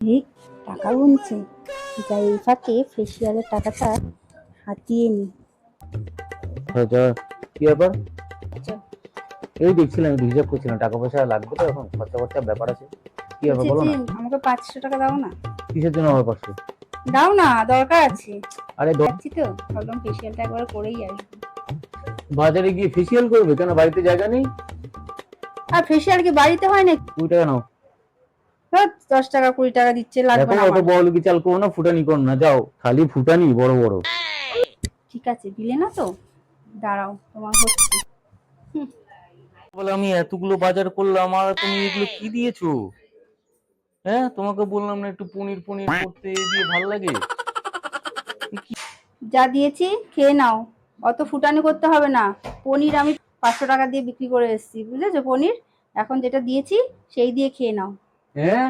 ঠিক টাকা গুনছে, যাই এই ফাঁকে ফেসিয়ালের টাকাটা হাতিয়ে নি। আচ্ছা, কি ব্যাপার? আচ্ছা, এই দেখছিলাম, হিসাব করছিলাম, টাকা পয়সা লাগবে তো, এখন খরচা খরচার ব্যাপার আছে। কি ব্যাপার বলছি বলো যে না। আমাকে 500 টাকা দাও না। কিসের জন্য আমার পাশে? দাও না, দরকার আছে। আরে যাচ্ছি তো, ভাবলাম ফেসিয়ালটা একবার করেই আসবো। বাজারে গিয়ে ফেসিয়াল করবে কেন? বাড়িতে জায়গা নেই? আর ফেসিয়াল কি বাড়িতে হয় নাকি? 2 টাকা নাও। 10 টাকা 20 টাকা দিচ্ছে, লাগবে দেখো না অত আমার। বড় কি চাল করো না, ফুটানি করো না, যাও খালি ফুটানি বড় বড়। ঠিক আছে, দিলে না তো, দাঁড়াও তোমার হচ্ছে। হুম, বলে আমি এতগুলো বাজার করলাম আর তুমি এগুলো কি দিয়েছো? হ্যাঁ, তোমাকে বললাম না একটু পনির পনির করতে, এ দিয়ে ভাল লাগে? যা দিয়েছি খেয়ে নাও, অত ফুটানি করতে হবে না। পনির আমি 500 টাকা দিয়ে বিক্রি করে এসেছি, বুঝেছো? পনির এখন যেটা দিয়েছি সেই দিয়ে খেয়ে নাও। হ্যাঁ,